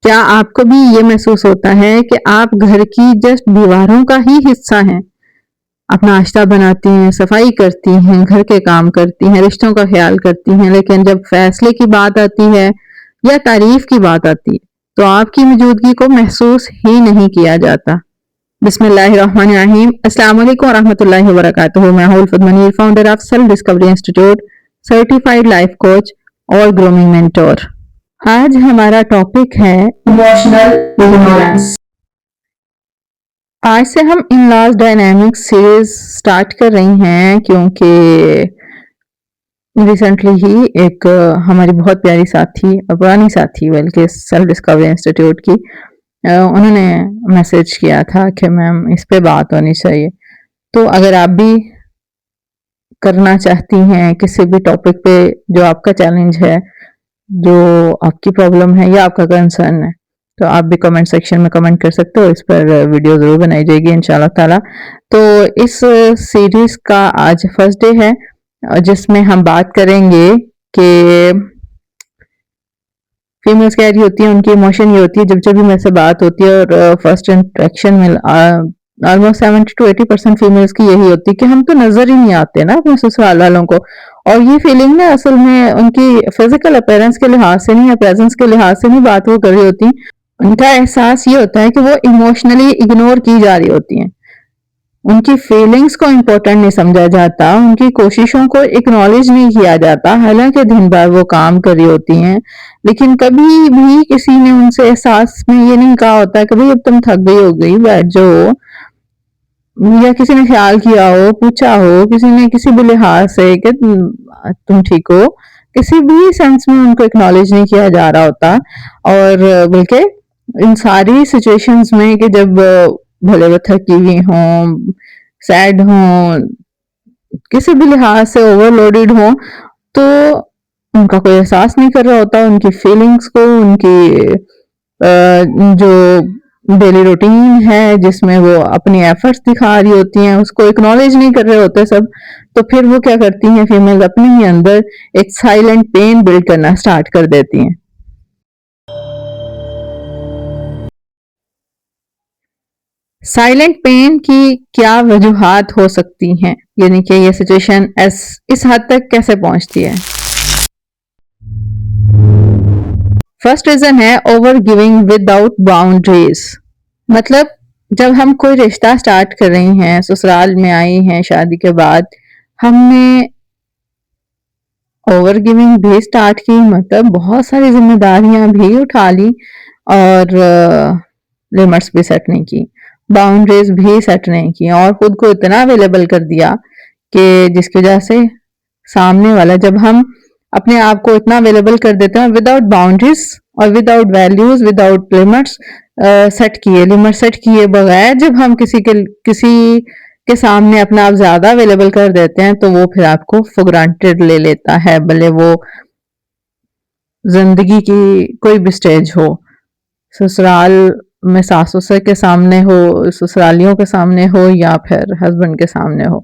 क्या आपको भी ये महसूस होता है कि आप घर की जस्ट दीवारों का ही हिस्सा हैं? आप नाश्ता बनाती हैं, सफाई करती हैं, घर के काम करती हैं, रिश्तों का ख्याल करती हैं, लेकिन जब फैसले की बात आती है या तारीफ की बात आती है, तो आपकी मौजूदगी को महसूस ही नहीं किया जाता। बिस्मिल्लाहिर्रहमानिर्रहीम, अस्सलाम वालेकुम वरहमतुल्लाहि वबरकातुहू। मैं हूं Ulfat Munir, founder of self discovery institute, certified life coach और ग्रूमिंग मेंटोर। आज हमारा टॉपिक है इमोशनल इग्नोरेंस। आज से हम in laws dynamics series start कर रही हैं क्योंकि रिसेंटली ही एक हमारी बहुत प्यारी साथी, पुरानी साथी बल्कि सेल्फ डिस्कवरी इंस्टीट्यूट की, उन्होंने मैसेज किया था कि मैम इस पे बात होनी चाहिए। तो अगर आप भी करना चाहती हैं किसी भी टॉपिक पे जो आपका चैलेंज है, जो आपकी प्रॉब्लम है या आपका कंसर्न है, तो आप भी कमेंट सेक्शन में कमेंट कर सकते हो। इस पर वीडियो ज़रूर बनाई जाएगी इंशाल्लाह ताला। तो इस सीरीज का आज फर्स्ट डे है जिसमें हम बात करेंगे कि फीमेल्स क्या रही होती है, उनकी इमोशन ये होती है जब जब भी मेरे से बात होती है और फर्स्ट इंट्रैक्शन में ऑलमोस्ट 70 to 80% फीमेल्स की यही होती है कि हम तो नजर ही नहीं आते ना अपने ससुराल वालों को। और ये फीलिंग ना असल में उनकी फिजिकल अपीयरेंस के लिहाज से नहीं या प्रेजेंस के लिहाज से नहीं बात वो कर रही होती, उनका एहसास ये होता है कि वो इमोशनली इग्नोर की जा रही होती हैं। उनकी फीलिंग्स को इम्पोर्टेंट नहीं समझा जाता, उनकी कोशिशों को एक्नॉलेज नहीं किया जाता, हालांकि दिन भर वो काम कर रही होती हैं, लेकिन कभी भी किसी ने उनसे एहसास में ये नहीं कहा होता कि भाई अब तुम थक गई हो गई बैठ जाओ, या किसी ने ख्याल किया हो, पूछा हो किसी ने किसी भी लिहाज से कि तुम ठीक हो। किसी भी सेंस में उनको एक्नॉलेज नहीं किया जा रहा होता। और बल्कि इन सारी सिचुएशंस में कि जब भले वो थकी हुई हों, सैड हों, किसी भी लिहाज से ओवरलोडेड हों, तो उनका कोई एहसास नहीं कर रहा होता उनकी फीलिंग्स को, उनकी जो डेली रूटीन है जिसमें वो अपनी एफर्ट्स दिखा रही होती हैं उसको एक्नॉलेज नहीं कर रहे होते सब। तो फिर वो क्या करती हैं, फीमेल अपने ही अंदर एक साइलेंट पेन बिल्ड करना स्टार्ट कर देती हैं। साइलेंट पेन की क्या वजूहात हो सकती हैं, यानी कि ये सिचुएशन इस हद तक कैसे पहुंचती है। फर्स्ट रीजन है ओवर गिविंग विदाउट बाउंड्रीज। मतलब जब हम कोई रिश्ता स्टार्ट कर रही हैं, ससुराल में आई हैं शादी के बाद, हमने ओवर गिविंग भी स्टार्ट की, मतलब बहुत सारी जिम्मेदारियां भी उठा ली और लिमिट्स भी सेट नहीं की, बाउंड्रीज भी सेट नहीं की और खुद को इतना अवेलेबल कर दिया कि जिसकी वजह से सामने वाला, जब हम अपने आप को इतना अवेलेबल कर देते हैं विदाउट बाउंड्रीज और without values, without limits set किए, लिमिट सेट किए बगैर जब हम किसी के सामने अपना आप ज्यादा अवेलेबल कर देते हैं, तो वो फिर आपको फॉर ग्रांटेड ले लेता है, भले वो जिंदगी की कोई भी स्टेज हो, ससुराल में सास ससुर के सामने हो, ससुरालियों के सामने हो या फिर हस्बैंड के सामने हो।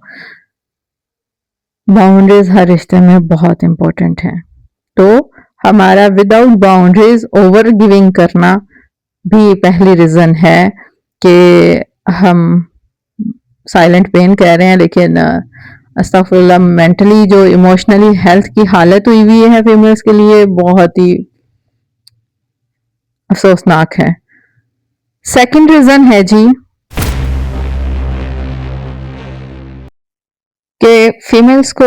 बाउंड्रीज हर रिश्ते में बहुत इंपॉर्टेंट है। तो हमारा विदाउट बाउंड्रीज ओवर गिविंग करना भी पहली रीजन है कि हम साइलेंट पेन कह रहे हैं, लेकिन अस्तगफुरुल्लाह, मेंटली जो इमोशनली हेल्थ की हालत हुई हुई है फीमेल्स के लिए बहुत ही अफसोसनाक है। सेकंड रीजन है जी कि फीमेल्स को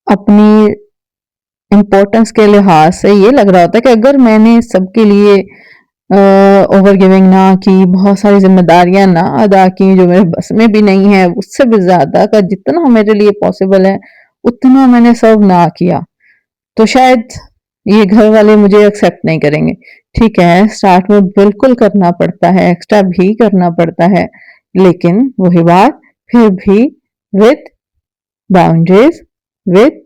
अपनी इम्पोर्टेंस के लिहाज से ये लग रहा होता है कि अगर मैंने सबके लिए ओवर गिविंग ना की, बहुत सारी जिम्मेदारियां ना अदा की जो मेरे बस में भी नहीं है, उससे भी ज्यादा का जितना मेरे लिए पॉसिबल है उतना मैंने सब ना किया, तो शायद ये घर वाले मुझे एक्सेप्ट नहीं करेंगे। ठीक है, स्टार्ट में बिल्कुल करना पड़ता है, एक्स्ट्रा भी करना पड़ता है, लेकिन वही बात फिर भी with boundaries, with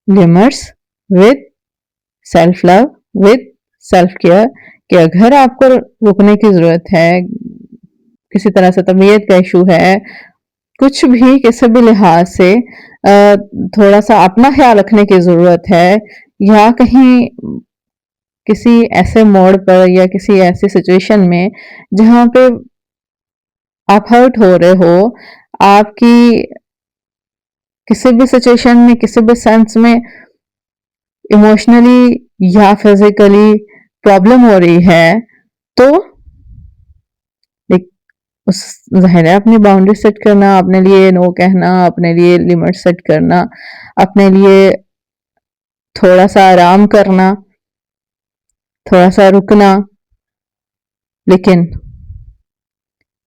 limits, with self love, with self care, कि अगर आपको रुकने की जरूरत है, किसी तरह से तबीयत का इशू है, कुछ भी किसी भी लिहाज से थोड़ा सा अपना ख्याल रखने की जरूरत है, या कहीं किसी ऐसे मोड़ पर या किसी ऐसी सिचुएशन में जहां पे आप हर्ट हो रहे हो, आपकी किसी भी सिचुएशन में, किसी भी सेंस में इमोशनली या फिजिकली प्रॉब्लम हो रही है, तो उस ज़ाहिर है अपनी बाउंड्री सेट करना, अपने लिए नो कहना, अपने लिए लिमिट सेट करना, अपने लिए थोड़ा सा आराम करना, थोड़ा सा रुकना। लेकिन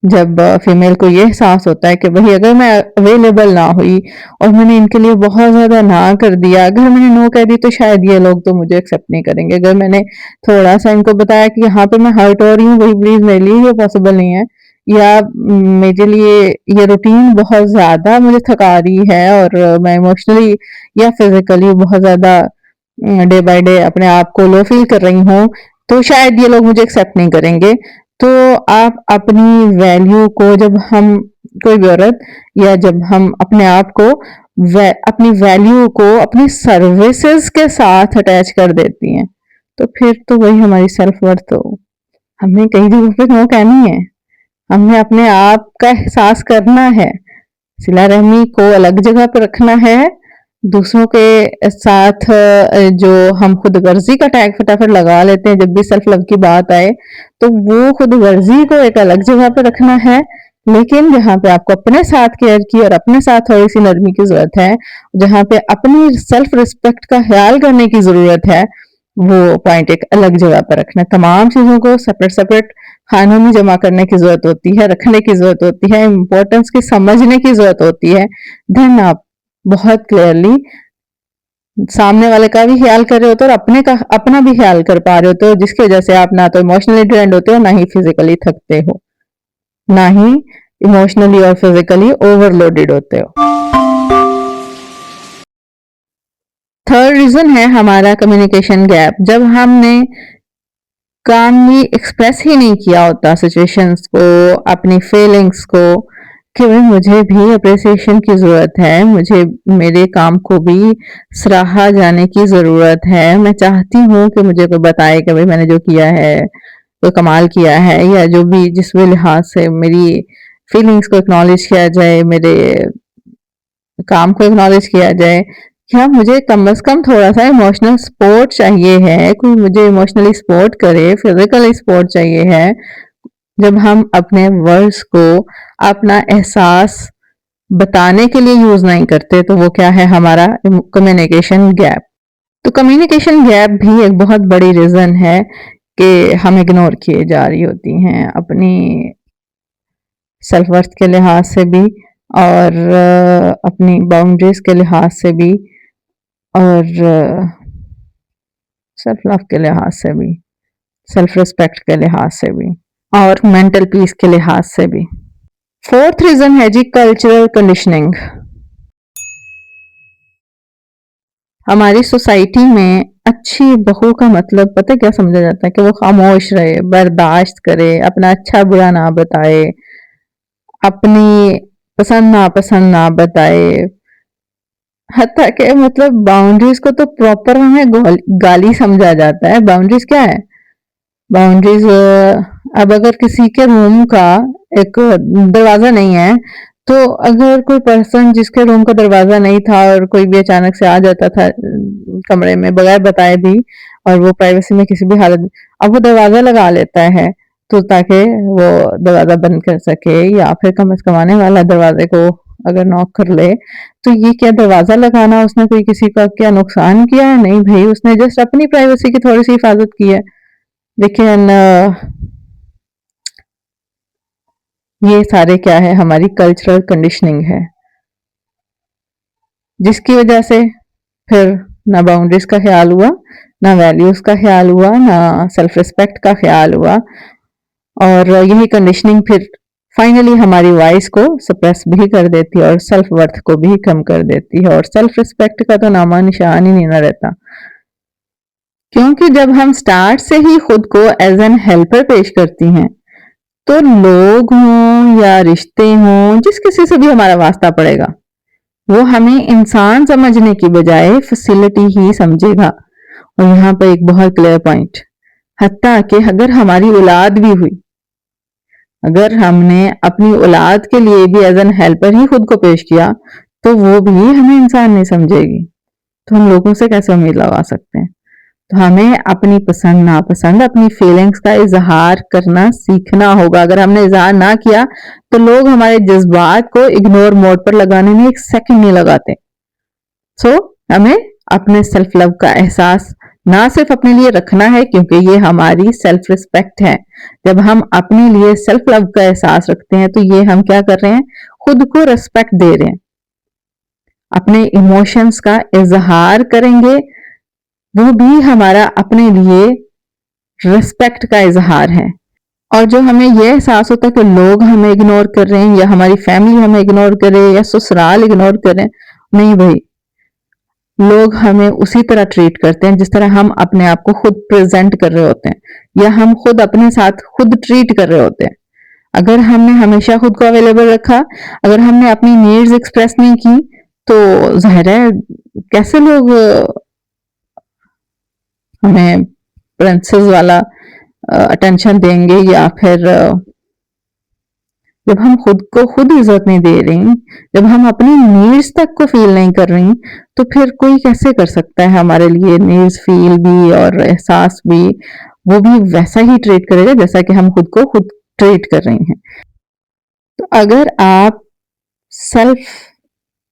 जब फीमेल को ये एहसास होता है कि भाई अगर मैं अवेलेबल ना हुई और मैंने इनके लिए बहुत ज्यादा ना कर दिया, अगर मैंने नो कह दी तो शायद ये लोग तो मुझे एक्सेप्ट नहीं करेंगे। अगर मैंने थोड़ा सा इनको बताया कि यहाँ पे मैं हर्ट हो रही हूँ, वही प्लीज मेरे लिए ये पॉसिबल नहीं है, या मेरे लिए ये रूटीन बहुत ज्यादा मुझे थका रही है और मैं इमोशनली या फिजिकली बहुत ज्यादा डे बाय डे अपने आप को लो फील कर रही हूँ, तो शायद ये लोग मुझे एक्सेप्ट नहीं करेंगे। तो आप अपनी वैल्यू को, जब हम कोई भी औरत या जब हम अपने आप को अपनी वैल्यू को अपनी सर्विसेज के साथ अटैच कर देती हैं, तो फिर तो वही हमारी सेल्फ वर्थ। हो हमने कई जगहों पे नो कहनी है, हमने अपने आप का एहसास करना है, सिला रहमी को अलग जगह पर रखना है, दूसरों के साथ जो हम खुद गर्जी का टैग फटाफट लगा लेते हैं जब भी सेल्फ लव की बात आए, तो वो खुद गर्जी को एक अलग जगह पर रखना है। लेकिन जहाँ पे आपको अपने साथ केयर की और अपने साथ थोड़ी सी नरमी की जरूरत है, जहाँ पे अपनी सेल्फ रिस्पेक्ट का ख्याल करने की जरूरत है, वो पॉइंट एक अलग जगह पर रखना। तमाम चीजों को सेपरेट सेपरेट खानों में जमा करने की जरूरत होती है, रखने की जरूरत होती है, इम्पोर्टेंस की समझने की जरूरत होती है। देन आप बहुत क्लियरली सामने वाले का भी ख्याल कर रहे होते हो और अपना भी ख्याल कर पा रहे होते हो, जिसकी वजह से आप ना तो इमोशनली ड्रेन्ड होते हो, ना ही फिजिकली थकते हो, ना ही इमोशनली और फिजिकली ओवरलोडेड होते हो। थर्ड रीजन है हमारा कम्युनिकेशन गैप। जब हमने कामली एक्सप्रेस ही नहीं किया होता सिचुएशंस को, अपनी फीलिंग्स को, कि भाई मुझे भी अप्रिसिएशन की जरूरत है, मुझे मेरे काम को भी सराहा जाने की जरूरत है, मैं चाहती हूँ कि मुझे कोई बताए कि भाई मैंने जो किया है वो कमाल किया है, या जो भी जिस भी लिहाज से मेरी फीलिंग्स को एक्नॉलेज किया जाए, मेरे काम को एक्नॉलेज किया जाए। क्या मुझे कम से कम थोड़ा सा इमोशनल सपोर्ट चाहिए है, कोई मुझे इमोशनली सपोर्ट करे, फिजिकली सपोर्ट चाहिए है। जब हम अपने वर्ड्स को, अपना एहसास बताने के लिए यूज नहीं करते, तो वो क्या है, हमारा कम्युनिकेशन गैप। तो कम्युनिकेशन गैप भी एक बहुत बड़ी रीजन है कि हम इग्नोर किए जा रही होती हैं अपनी सेल्फ वर्थ के लिहाज से भी, और अपनी बाउंड्रीज के लिहाज से भी, और सेल्फ लव के लिहाज से भी, सेल्फ रिस्पेक्ट के लिहाज से भी, और मेंटल पीस के लिहाज से भी। फोर्थ रीजन है जी कल्चरल कंडीशनिंग। हमारी सोसाइटी में अच्छी बहू का मतलब पता क्या समझा जाता है, कि वो खामोश रहे, बर्दाश्त करे, अपना अच्छा बुरा ना बताए, अपनी पसंद नापसंद ना बताए। हत्ता के मतलब बाउंड्रीज को तो प्रॉपर हमें गाली समझा जाता है। बाउंड्रीज क्या है? बाउंड्रीज अब अगर किसी के रूम का एक दरवाजा नहीं है, तो अगर कोई पर्सन जिसके रूम का दरवाजा नहीं था और कोई भी अचानक से आ जाता था कमरे में बगैर बताए भी, और वो प्राइवेसी में किसी भी हालत में, अब वो दरवाजा लगा लेता है तो ताकि वो दरवाजा बंद कर सके, या फिर कम आने वाला दरवाजे को अगर नॉक कर ले, तो ये क्या दरवाजा लगाना, उसने कोई किसी का क्या नुकसान किया है? नहीं भाई, उसने जस्ट अपनी प्राइवेसी की थोड़ी सी हिफाजत की है। लेकिन ये सारे क्या है, हमारी कल्चरल कंडीशनिंग है, जिसकी वजह से फिर ना बाउंड्रीज का ख्याल हुआ, ना वैल्यूज का ख्याल हुआ, ना सेल्फ रिस्पेक्ट का ख्याल हुआ, और यही कंडीशनिंग फिर फाइनली हमारी वॉइस को सप्रेस भी कर देती है और सेल्फ वर्थ को भी कम कर देती है, और सेल्फ रिस्पेक्ट का तो नामा निशान ही नहीं ना रहता। क्योंकि जब हम स्टार्ट से ही खुद को एज एन हेल्पर पेश करती हैं, तो लोग हों या रिश्ते हों, जिस किसी से भी हमारा वास्ता पड़ेगा, वो हमें इंसान समझने की बजाय फैसिलिटी ही समझेगा। और यहाँ पर एक बहुत क्लियर पॉइंट, हत्ता कि अगर हमारी औलाद भी हुई, अगर हमने अपनी औलाद के लिए भी एज एन हेल्पर ही खुद को पेश किया, तो वो भी हमें इंसान नहीं समझेगी। तो हम लोगों से कैसे उम्मीद लगा सकते हैं? तो हमें अपनी पसंद नापसंद, अपनी फीलिंग्स का इजहार करना सीखना होगा। अगर हमने इजहार ना किया तो लोग हमारे जज्बात को इग्नोर मोड पर लगाने में एक सेकंड नहीं लगाते। सो हमें अपने सेल्फ लव का एहसास ना सिर्फ अपने लिए रखना है, क्योंकि ये हमारी सेल्फ रिस्पेक्ट है। जब हम अपने लिए सेल्फ लव का एहसास रखते हैं तो ये हम क्या कर रहे हैं? खुद को रिस्पेक्ट दे रहे हैं। अपने इमोशंस का इजहार करेंगे, वो भी हमारा अपने लिए रिस्पेक्ट का इजहार है। और जो हमें यह एहसास होता है कि लोग हमें इग्नोर कर रहे हैं, या हमारी फैमिली हमें इग्नोर करे, या ससुराल इग्नोर करें, नहीं भाई, लोग हमें उसी तरह ट्रीट करते हैं जिस तरह हम अपने आप को खुद प्रेजेंट कर रहे होते हैं, या हम खुद अपने साथ खुद ट्रीट कर रहे होते हैं। अगर हमने हमेशा खुद को अवेलेबल रखा, अगर हमने अपनी नीड्स एक्सप्रेस नहीं की, तो जाहिर है कैसे लोग हमें प्रिंसेस वाला अटेंशन देंगे, या फिर जब हम खुद को खुद इज्जत नहीं दे रही, जब हम अपनी नीड्स तक को फील नहीं कर रही, तो फिर कोई कैसे कर सकता है हमारे लिए नीड्स फील भी और एहसास भी? वो भी वैसा ही ट्रीट करेगा जैसा कि हम खुद को खुद ट्रीट कर रही हैं। तो अगर आप सेल्फ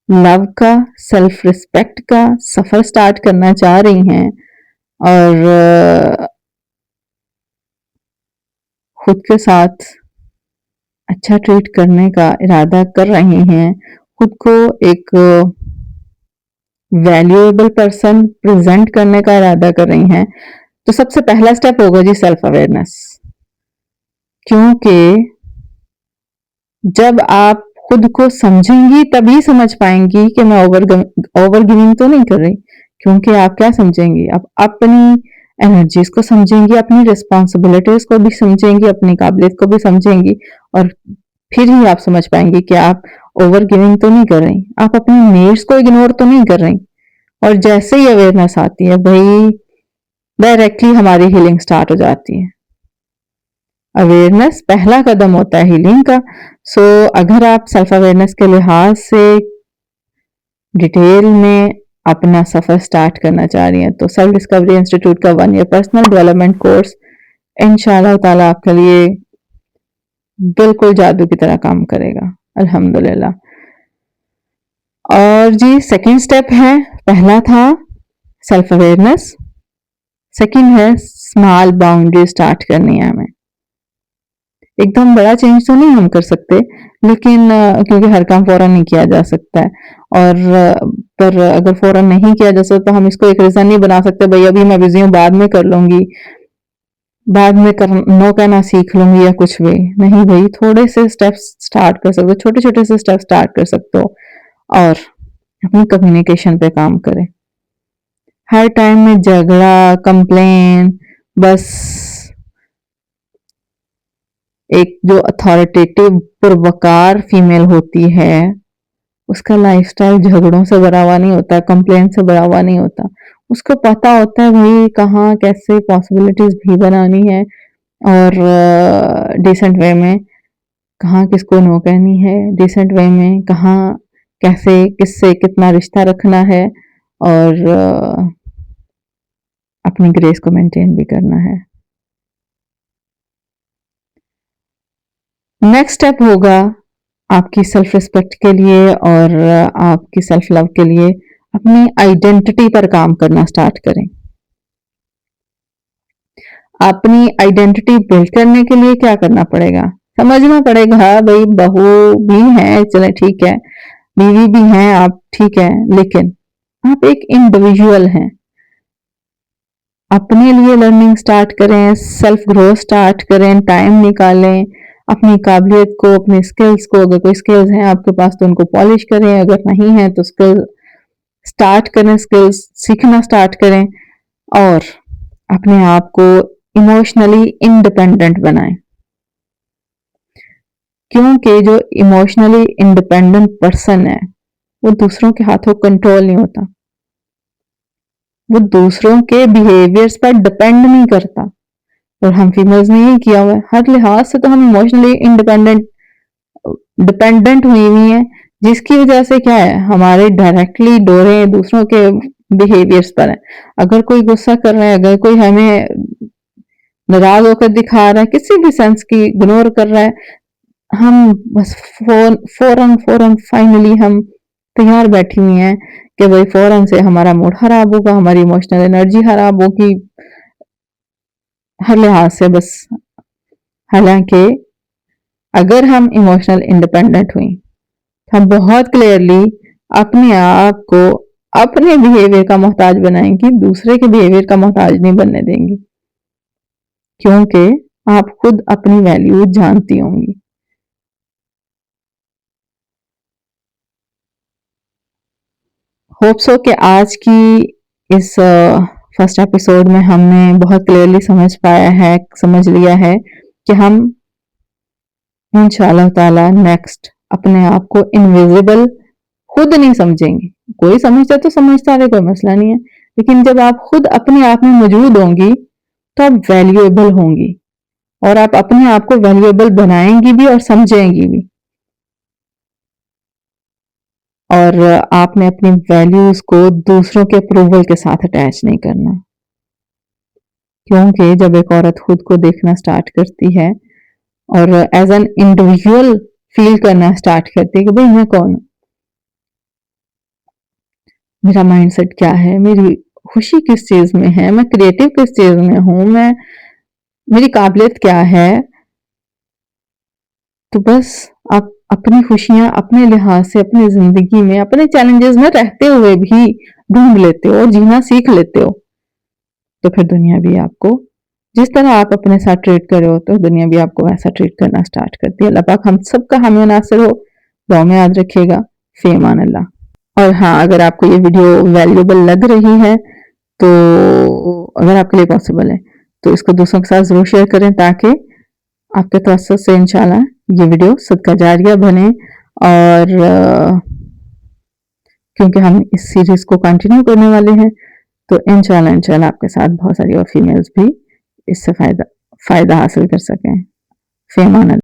लव का, सेल्फ रिस्पेक्ट का सफर स्टार्ट करना चाह रही हैं, और खुद के साथ अच्छा ट्रीट करने का इरादा कर रही हैं, खुद को एक वैल्यूएबल पर्सन प्रेजेंट करने का इरादा कर रही हैं, तो सबसे पहला स्टेप होगा जी सेल्फ अवेयरनेस। क्योंकि जब आप खुद को समझेंगी तभी समझ पाएंगी कि मैं ओवर गिविंग तो नहीं कर रही। क्योंकि आप क्या समझेंगी? आप अपनी एनर्जीज को समझेंगी, अपनी रिस्पॉन्सिबिलिटीज को भी समझेंगी, अपनी काबिलियत को भी समझेंगी, और फिर ही आप समझ पाएंगे कि आप ओवर गिविंग तो नहीं कर रही, आप अपनी नीड्स को इग्नोर तो नहीं कर रही। और जैसे ही अवेयरनेस आती है भाई, डायरेक्टली हमारी हीलिंग स्टार्ट हो जाती है। अवेयरनेस पहला कदम होता है हीलिंग का। सो अगर आप सेल्फ अवेयरनेस के लिहाज से डिटेल में अपना सफर स्टार्ट करना चाह रही हैं, तो सेल्फ डिस्कवरी इंस्टीट्यूट का 1 ईयर पर्सनल डेवलपमेंट कोर्स इंशाल्लाह ताला आपके लिए बिल्कुल जादू की तरह काम करेगा, अल्हम्दुलिल्लाह। और जी सेकंड स्टेप है, पहला था सेल्फ अवेयरनेस, सेकंड है स्मॉल बाउंड्री स्टार्ट करनी है हमें। एकदम बड़ा चेंज तो नहीं हम कर सकते, लेकिन क्योंकि हर काम फौरन नहीं किया जा सकता है, और पर अगर फौरन नहीं किया जा सकता तो हम इसको एक रीजन नहीं बना सकते भाई अभी मैं बिजी हूँ बाद में कर लूंगी, बाद में कर नो कहना सीख लूंगी या कुछ भी नहीं। भाई थोड़े से स्टेप्स स्टार्ट कर सकते हो, छोटे छोटे से स्टेप स्टार्ट कर सकते हो, और अपनी कम्युनिकेशन पे काम करें। हर टाइम में झगड़ा, कंप्लेन, बस एक जो अथॉरिटेटिव पुरवकार फीमेल होती है उसका लाइफस्टाइल झगड़ों से भरा हुआ नहीं होता, कंप्लेन से भरा हुआ नहीं होता। उसको पता होता है भाई कहाँ कैसे पॉसिबिलिटीज भी बनानी है, और डिसेंट वे में कहाँ किसको नो कहनी है, डिसेंट वे में कहाँ कैसे किससे कितना रिश्ता रखना है, और अपनी ग्रेस को मेंटेन भी करना है। नेक्स्ट स्टेप होगा आपकी सेल्फ रिस्पेक्ट के लिए और आपकी सेल्फ लव के लिए अपनी आइडेंटिटी पर काम करना स्टार्ट करें। अपनी आइडेंटिटी बिल्ड करने के लिए क्या करना पड़ेगा? समझना पड़ेगा हाँ भाई बहू भी हैं, चले ठीक है, बीवी भी हैं आप, ठीक है, लेकिन आप एक इंडिविजुअल हैं। अपने लिए लर्निंग स्टार्ट करें, सेल्फ ग्रोथ स्टार्ट करें, टाइम निकालें, अपनी काबिलियत को, अपने स्किल्स को, अगर कोई स्किल्स हैं आपके पास तो उनको पॉलिश करें, अगर नहीं है तो स्किल स्टार्ट करें, स्किल्स सीखना स्टार्ट करें, और अपने आप को इमोशनली इंडिपेंडेंट बनाएं। क्योंकि जो इमोशनली इंडिपेंडेंट पर्सन है वो दूसरों के हाथों कंट्रोल नहीं होता, वो दूसरों के बिहेवियर्स पर डिपेंड नहीं करता, और हम फीमेल्स ने यही किया हुआ है। हर लिहाज से तो हम इमोशनली डिपेंडेंट हुई हुई हैं, जिसकी वजह से क्या है, हमारे डायरेक्टली डोरे दूसरों के बिहेवियर्स पर है। अगर कोई गुस्सा कर रहा है, अगर कोई हमें नाराज होकर दिखा रहा है, किसी भी सेंस की इग्नोर कर रहा है, हम बस फौरन फौरन फाइनली हम तैयार बैठी हुई हैं कि भाई फौरन से हमारा मूड खराब होगा, हमारी इमोशनल एनर्जी खराब होगी, हर लिहाज से बस। हालांकि अगर हम इमोशनल इंडिपेंडेंट हुई, हम बहुत क्लियरली अपने आप को अपने बिहेवियर का मोहताज बनाएंगी, दूसरे के बिहेवियर का मोहताज नहीं बनने देंगी, क्योंकि आप खुद अपनी वैल्यू जानती होंगी। होप सो कि आज की इस फर्स्ट एपिसोड में हमने बहुत क्लियरली समझ पाया है, समझ लिया है कि हम इंशाल्लाह ताला नेक्स्ट अपने आप को इनविजिबल खुद नहीं समझेंगे। कोई समझता तो समझता रहे, कोई मसला नहीं है, लेकिन जब आप खुद अपने आप में मौजूद होंगी तो आप वैल्यूएबल होंगी, और आप अपने आप को वैल्यूएबल बनाएंगी भी और समझेंगी भी। और आपने अपनी वैल्यूज को दूसरों के अप्रूवल के साथ अटैच नहीं करना, क्योंकि जब एक औरत खुद को देखना स्टार्ट करती है और एज एन इंडिविजुअल फील करना स्टार्ट करती है कि भाई मैं कौन हूं, मेरा माइंडसेट क्या है, मेरी खुशी किस चीज में है, मैं क्रिएटिव किस चीज में हूं, मैं मेरी काबिलियत क्या है, तो बस आप अपनी खुशियां अपने लिहाज से अपनी जिंदगी में अपने चैलेंजेस में रहते हुए भी ढूंढ लेते हो और जीना सीख लेते हो, तो फिर दुनिया भी आपको जिस तरह आप अपने साथ ट्रीट कर रहे हो, तो दुनिया भी आपको वैसा ट्रीट करना स्टार्ट करती है। अल्लाह पाक हम सबका हामी नासिर हो। दुआ में याद रखिएगा। फेमान अल्लाह। और हाँ, अगर आपको ये वीडियो वैल्यूएबल लग रही है, तो अगर आपके लिए पॉसिबल है तो इसको दूसरों के साथ जरूर शेयर करें, ताकि आपके तवज्जुह से इंशाल्लाह ये वीडियो सदका जारिया बने। और क्योंकि हम इस सीरीज को कंटिन्यू करने वाले हैं, तो इंशाल्लाह इंशाल्लाह आपके साथ बहुत सारी और फीमेल्स भी इससे फायदा फायदा हासिल कर सकें। फेमान।